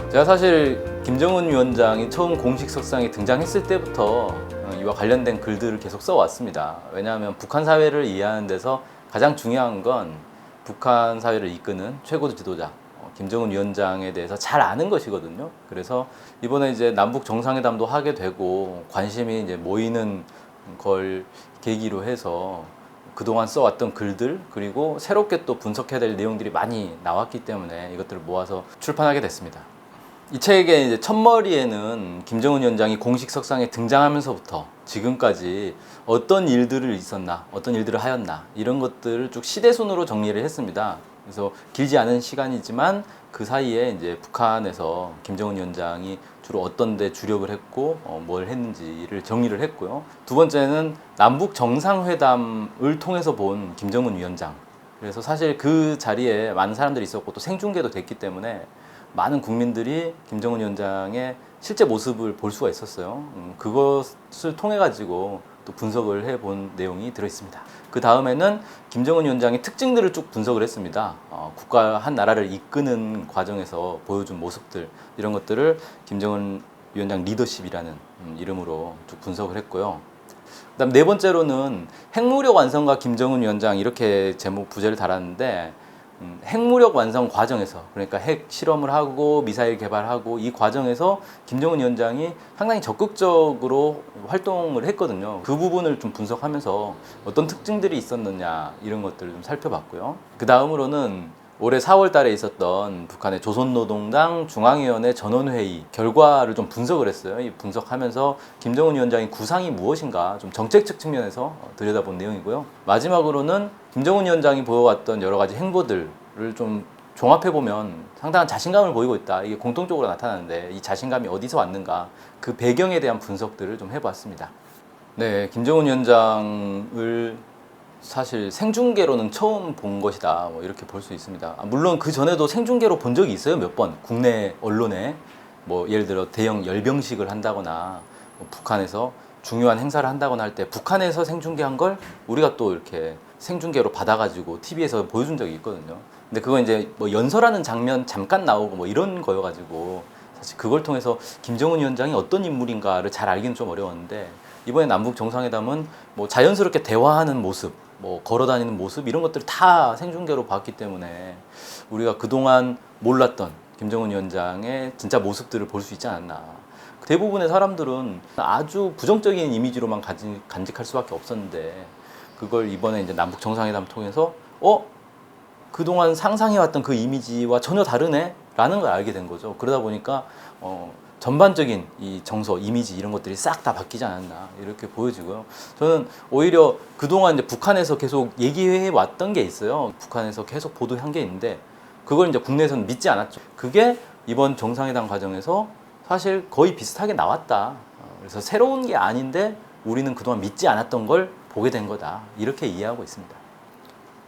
제가 사실 김정은 위원장이 처음 공식 석상에 등장했을 때부터 이와 관련된 글들을 계속 써왔습니다. 왜냐하면 북한 사회를 이해하는 데서 가장 중요한 건 북한 사회를 이끄는 최고 지도자 김정은 위원장에 대해서 잘 아는 것이거든요. 그래서 이번에 이제 남북 정상회담도 하게 되고 관심이 이제 모이는 걸 계기로 해서 그동안 써왔던 글들 그리고 새롭게 또 분석해야 될 내용들이 많이 나왔기 때문에 이것들을 모아서 출판하게 됐습니다. 이 책의 이제 첫머리에는 김정은 위원장이 공식 석상에 등장하면서부터 지금까지 어떤 일들을 있었나, 어떤 일들을 하였나 이런 것들을 쭉 시대순으로 정리를 했습니다. 그래서 길지 않은 시간이지만 그 사이에 이제 북한에서 김정은 위원장이 주로 어떤 데 주력을 했고 뭘 했는지를 정리를 했고요. 두 번째는 남북 정상회담을 통해서 본 김정은 위원장. 그래서 사실 그 자리에 많은 사람들이 있었고 또 생중계도 됐기 때문에 많은 국민들이 김정은 위원장의 실제 모습을 볼 수가 있었어요. 그것을 통해 가지고 또 분석을 해본 내용이 들어 있습니다. 그 다음에는 김정은 위원장의 특징들을 쭉 분석을 했습니다. 국가 한 나라를 이끄는 과정에서 보여준 모습들 이런 것들을 김정은 위원장 리더십이라는 이름으로 쭉 분석을 했고요. 그다음 네 번째로는 핵무력 완성과 김정은 위원장 이렇게 제목 부제를 달았는데 핵무력 완성 과정에서 그러니까 핵 실험을 하고 미사일 개발하고 이 과정에서 김정은 위원장이 상당히 적극적으로 활동을 했거든요. 그 부분을 좀 분석하면서 어떤 특징들이 있었느냐 이런 것들을 좀 살펴봤고요. 그 다음으로는 올해 4월 달에 있었던 북한의 조선노동당 중앙위원회 전원회의 결과를 좀 분석을 했어요. 이 분석하면서 김정은 위원장의 구상이 무엇인가 좀 정책적 측면에서 들여다본 내용이고요. 마지막으로는 김정은 위원장이 보여왔던 여러 가지 행보들을 좀 종합해보면 상당한 자신감을 보이고 있다. 이게 공통적으로 나타나는데 이 자신감이 어디서 왔는가 그 배경에 대한 분석들을 좀 해봤습니다. 네, 김정은 위원장을 사실 생중계로는 처음 본 것이다 뭐 이렇게 볼 수 있습니다. 물론 그 전에도 생중계로 본 적이 있어요. 몇 번 국내 언론에 뭐 예를 들어 대형 열병식을 한다거나 뭐 북한에서 중요한 행사를 한다거나 할 때 북한에서 생중계한 걸 우리가 또 이렇게 생중계로 받아가지고 TV에서 보여준 적이 있거든요. 근데 그거 이제 뭐 연설하는 장면 잠깐 나오고 뭐 이런 거여가지고 사실 그걸 통해서 김정은 위원장이 어떤 인물인가를 잘 알기는 좀 어려웠는데 이번에 남북 정상회담은 뭐 자연스럽게 대화하는 모습 뭐 걸어다니는 모습 이런 것들을 다 생중계로 봤기 때문에 우리가 그동안 몰랐던 김정은 위원장의 진짜 모습들을 볼 수 있지 않았나. 대부분의 사람들은 아주 부정적인 이미지로만 간직할 수밖에 없었는데 그걸 이번에 이제 남북 정상회담 통해서 그동안 상상해왔던 그 이미지와 전혀 다르네? 라는 걸 알게 된 거죠. 그러다 보니까 전반적인 이 정서, 이미지 이런 것들이 싹 다 바뀌지 않았나 이렇게 보여지고요. 저는 오히려 그동안 이제 북한에서 계속 얘기해 왔던 게 있어요. 북한에서 계속 보도한 게 있는데 그걸 이제 국내에서는 믿지 않았죠. 그게 이번 정상회담 과정에서 사실 거의 비슷하게 나왔다. 그래서 새로운 게 아닌데 우리는 그동안 믿지 않았던 걸 보게 된 거다. 이렇게 이해하고 있습니다.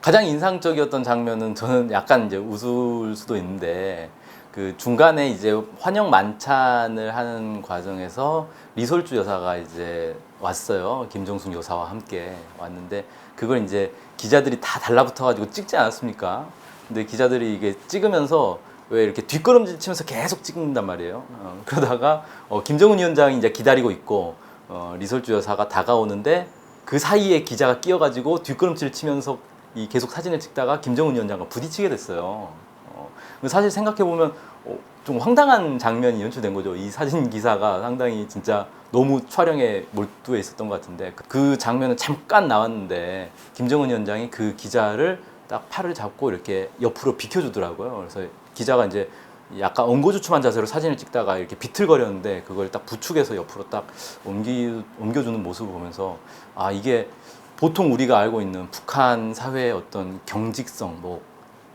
가장 인상적이었던 장면은 저는 약간 이제 웃을 수도 있는데 그 중간에 이제 환영 만찬을 하는 과정에서 리솔주 여사가 이제 왔어요. 김정숙 여사와 함께 왔는데 그걸 이제 기자들이 다 달라붙어가지고 찍지 않았습니까? 근데 기자들이 이게 찍으면서 왜 이렇게 뒷걸음질 치면서 계속 찍는단 말이에요. 그러다가 김정은 위원장이 이제 기다리고 있고 리솔주 여사가 다가오는데 그 사이에 기자가 끼어가지고 뒷걸음질 치면서 이 계속 사진을 찍다가 김정은 위원장과 부딪히게 됐어요. 사실 생각해보면 좀 황당한 장면이 연출된 거죠. 이 사진 기사가 상당히 진짜 너무 촬영에 몰두해 있었던 것 같은데 그 장면은 잠깐 나왔는데 김정은 위원장이 그 기자를 딱 팔을 잡고 이렇게 옆으로 비켜주더라고요. 그래서 기자가 이제 약간 엉거주춤한 자세로 사진을 찍다가 이렇게 비틀거렸는데 그걸 딱 부축해서 옆으로 딱 옮겨주는 모습을 보면서 이게 보통 우리가 알고 있는 북한 사회의 어떤 경직성, 뭐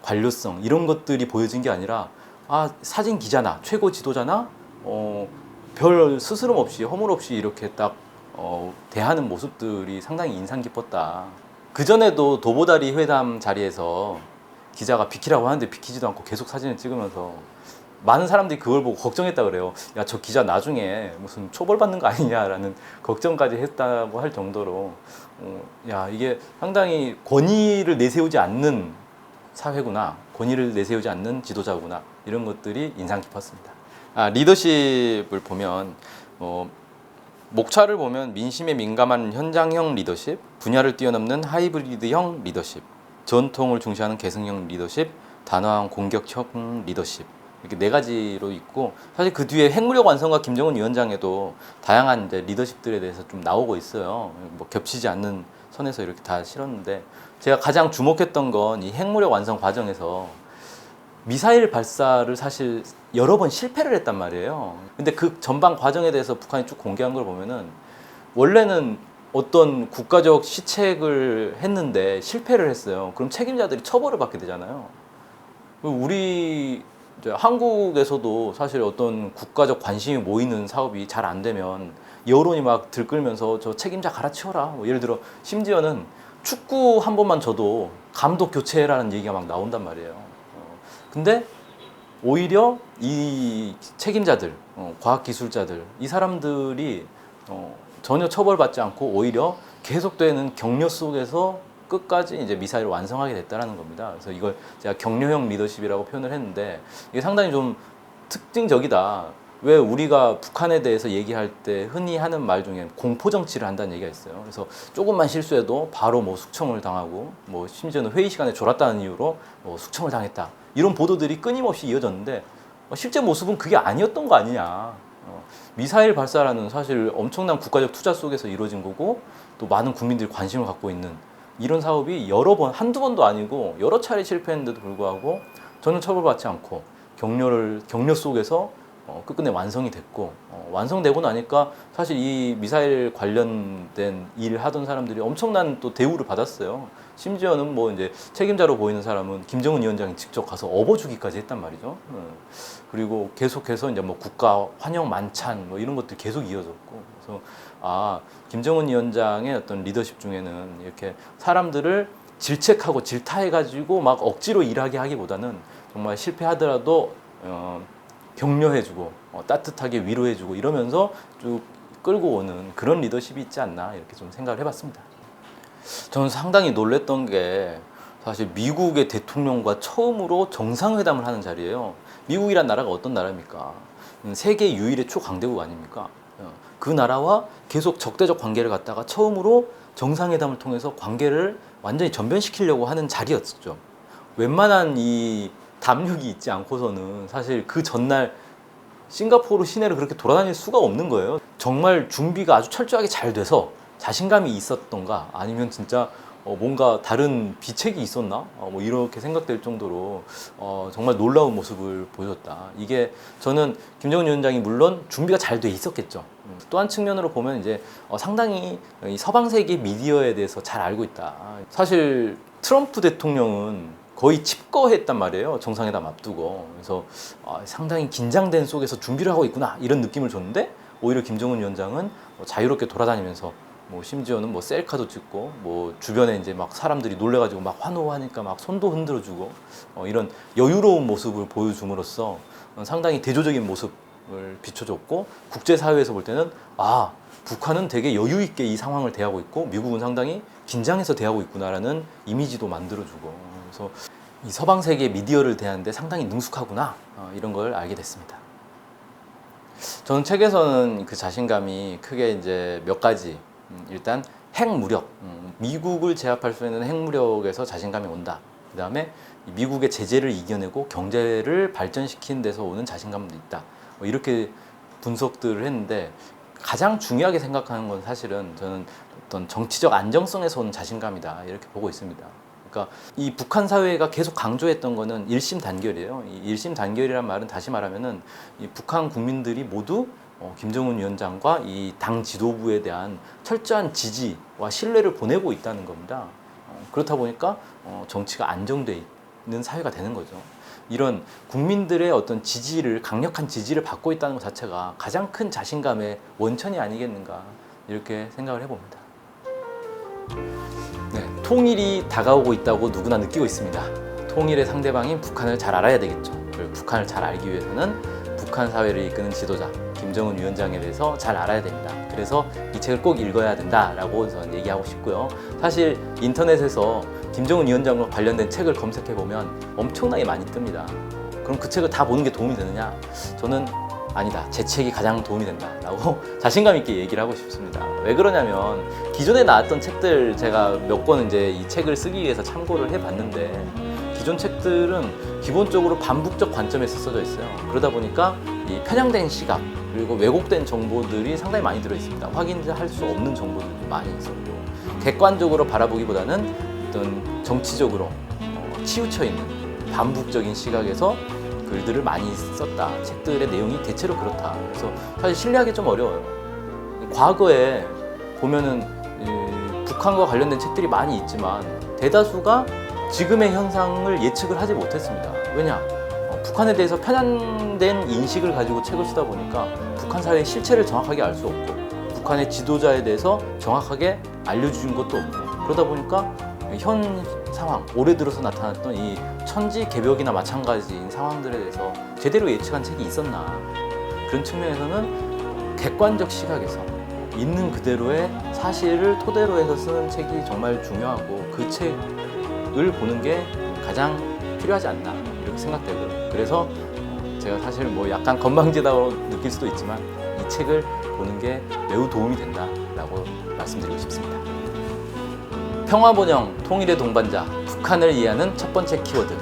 관료성 이런 것들이 보여진 게 아니라 사진 기자나 최고 지도자나 별 스스럼 없이 허물 없이 이렇게 딱 대하는 모습들이 상당히 인상 깊었다. 그 전에도 도보다리 회담 자리에서 기자가 비키라고 하는데 비키지도 않고 계속 사진을 찍으면서 많은 사람들이 그걸 보고 걱정했다 그래요. 야, 저 기자 나중에 무슨 처벌받는 거 아니냐라는 걱정까지 했다고 할 정도로 이게 상당히 권위를 내세우지 않는 사회구나, 권위를 내세우지 않는 지도자구나 이런 것들이 인상 깊었습니다. 리더십을 보면 목차를 보면 민심에 민감한 현장형 리더십, 분야를 뛰어넘는 하이브리드형 리더십, 전통을 중시하는 계승형 리더십, 단호한 공격형 리더십, 이렇게 네 가지로 있고, 사실 그 뒤에 핵무력 완성과 김정은 위원장에도 다양한 이제 리더십들에 대해서 좀 나오고 있어요. 뭐 겹치지 않는 선에서 이렇게 다 실었는데, 제가 가장 주목했던 건 이 핵무력 완성 과정에서 미사일 발사를 사실 여러 번 실패를 했단 말이에요. 근데 그 전반 과정에 대해서 북한이 쭉 공개한 걸 보면은, 원래는 어떤 국가적 시책을 했는데 실패를 했어요. 그럼 책임자들이 처벌을 받게 되잖아요. 우리 이제 한국에서도 사실 어떤 국가적 관심이 모이는 사업이 잘 안 되면 여론이 막 들끓면서 저 책임자 갈아치워라. 뭐 예를 들어 심지어는 축구 한 번만 져도 감독 교체라는 얘기가 막 나온단 말이에요. 근데 오히려 이 책임자들, 과학기술자들, 이 사람들이 전혀 처벌받지 않고 오히려 계속되는 격려 속에서 끝까지 이제 미사일을 완성하게 됐다는 겁니다. 그래서 이걸 제가 격려형 리더십이라고 표현을 했는데, 이게 상당히 좀 특징적이다. 왜 우리가 북한에 대해서 얘기할 때 흔히 하는 말 중에 공포 정치를 한다는 얘기가 있어요. 그래서 조금만 실수해도 바로 뭐 숙청을 당하고, 뭐 심지어는 회의 시간에 졸았다는 이유로 뭐 숙청을 당했다. 이런 보도들이 끊임없이 이어졌는데, 실제 모습은 그게 아니었던 거 아니냐. 미사일 발사라는 사실 엄청난 국가적 투자 속에서 이루어진 거고, 또 많은 국민들이 관심을 갖고 있는 이런 사업이 여러 번, 한두 번도 아니고 여러 차례 실패했는데도 불구하고 전혀 처벌받지 않고 격려 속에서 끝끝내 완성이 됐고, 완성되고 나니까 사실 이 미사일 관련된 일을 하던 사람들이 엄청난 또 대우를 받았어요. 심지어는 뭐 이제 책임자로 보이는 사람은 김정은 위원장이 직접 가서 업어주기까지 했단 말이죠. 그리고 계속해서 이제 뭐 국가 환영 만찬 뭐 이런 것들이 계속 이어졌고, 그래서 김정은 위원장의 어떤 리더십 중에는 이렇게 사람들을 질책하고 질타해가지고 막 억지로 일하게 하기보다는 정말 실패하더라도 격려해주고 따뜻하게 위로해주고 이러면서 쭉 끌고 오는 그런 리더십이 있지 않나, 이렇게 좀 생각을 해봤습니다. 저는 상당히 놀랬던 게, 사실 미국의 대통령과 처음으로 정상회담을 하는 자리예요. 미국이란 나라가 어떤 나라입니까? 세계 유일의 초강대국 아닙니까? 그 나라와 계속 적대적 관계를 갖다가 처음으로 정상회담을 통해서 관계를 완전히 전변시키려고 하는 자리였죠. 웬만한 이 담력이 있지 않고서는 사실 그 전날 싱가포르 시내를 그렇게 돌아다닐 수가 없는 거예요. 정말 준비가 아주 철저하게 잘 돼서 자신감이 있었던가, 아니면 진짜 뭔가 다른 비책이 있었나? 뭐 이렇게 생각될 정도로 정말 놀라운 모습을 보여줬다. 이게 저는 김정은 위원장이 물론 준비가 잘 돼 있었겠죠. 또 한 측면으로 보면 이제 상당히 이 서방 세계 미디어에 대해서 잘 알고 있다. 사실 트럼프 대통령은 거의 칩거했단 말이에요. 정상회담 앞두고. 그래서 상당히 긴장된 속에서 준비를 하고 있구나, 이런 느낌을 줬는데, 오히려 김정은 위원장은 자유롭게 돌아다니면서 뭐 심지어는 뭐 셀카도 찍고, 뭐 주변에 이제 막 사람들이 놀래가지고 막 환호하니까 막 손도 흔들어주고, 이런 여유로운 모습을 보여줌으로써 상당히 대조적인 모습을 비춰줬고, 국제사회에서 볼 때는 북한은 되게 여유 있게 이 상황을 대하고 있고 미국은 상당히 긴장해서 대하고 있구나라는 이미지도 만들어주고, 그래서 이 서방 세계 미디어를 대하는데 상당히 능숙하구나, 이런 걸 알게 됐습니다. 저는 책에서는 그 자신감이 크게 이제 몇 가지, 일단 핵무력, 미국을 제압할 수 있는 핵무력에서 자신감이 온다. 그 다음에 미국의 제재를 이겨내고 경제를 발전시키는 데서 오는 자신감도 있다. 뭐 이렇게 분석들을 했는데, 가장 중요하게 생각하는 건 사실은 저는 어떤 정치적 안정성에서 오는 자신감이다, 이렇게 보고 있습니다. 그러니까 이 북한 사회가 계속 강조했던 거는 일심단결이에요. 이 일심단결이란 말은 다시 말하면은 이 북한 국민들이 모두 김정은 위원장과 이 당 지도부에 대한 철저한 지지와 신뢰를 보내고 있다는 겁니다. 그렇다 보니까 정치가 안정돼 있는 사회가 되는 거죠. 이런 국민들의 어떤 지지를, 강력한 지지를 받고 있다는 것 자체가 가장 큰 자신감의 원천이 아니겠는가, 이렇게 생각을 해봅니다. 네, 통일이 다가오고 있다고 누구나 느끼고 있습니다. 통일의 상대방인 북한을 잘 알아야 되겠죠. 그리고 북한을 잘 알기 위해서는 북한 사회를 이끄는 지도자 김정은 위원장에 대해서 잘 알아야 됩니다. 그래서 이 책을 꼭 읽어야 된다라고 저는 얘기하고 싶고요. 사실 인터넷에서 김정은 위원장과 관련된 책을 검색해 보면 엄청나게 많이 뜹니다. 그럼 그 책을 다 보는 게 도움이 되느냐? 저는 아니다, 제 책이 가장 도움이 된다 라고 자신감 있게 얘기를 하고 싶습니다. 왜 그러냐면 기존에 나왔던 책들 제가 몇 권 이제 이 책을 쓰기 위해서 참고를 해봤는데 기존 책들은 기본적으로 반복적 관점에서 써져 있어요. 그러다 보니까 이 편향된 시각 그리고 왜곡된 정보들이 상당히 많이 들어 있습니다. 확인할 수 없는 정보들이 많이 있었고 객관적으로 바라보기보다는 어떤 정치적으로 치우쳐 있는 반복적인 시각에서 글들을 많이 썼다. 책들의 내용이 대체로 그렇다. 그래서 사실 신뢰하기 좀 어려워요. 과거에 보면은 북한과 관련된 책들이 많이 있지만 대다수가 지금의 현상을 예측을 하지 못했습니다. 왜냐? 북한에 대해서 편향된 인식을 가지고 책을 쓰다 보니까 북한 사회의 실체를 정확하게 알 수 없고 북한의 지도자에 대해서 정확하게 알려준 것도 없고 그러다 보니까 현 상황, 올해 들어서 나타났던 이 천지개벽이나 마찬가지인 상황들에 대해서 제대로 예측한 책이 있었나. 그런 측면에서는 객관적 시각에서 있는 그대로의 사실을 토대로 해서 쓰는 책이 정말 중요하고 그 책을 보는 게 가장 필요하지 않나 이렇게 생각되고요. 그래서 제가 사실 뭐 약간 건방지다고 느낄 수도 있지만 이 책을 보는 게 매우 도움이 된다라고 말씀드리고 싶습니다. 평화번영 통일의 동반자 북한을 이해하는 첫 번째 키워드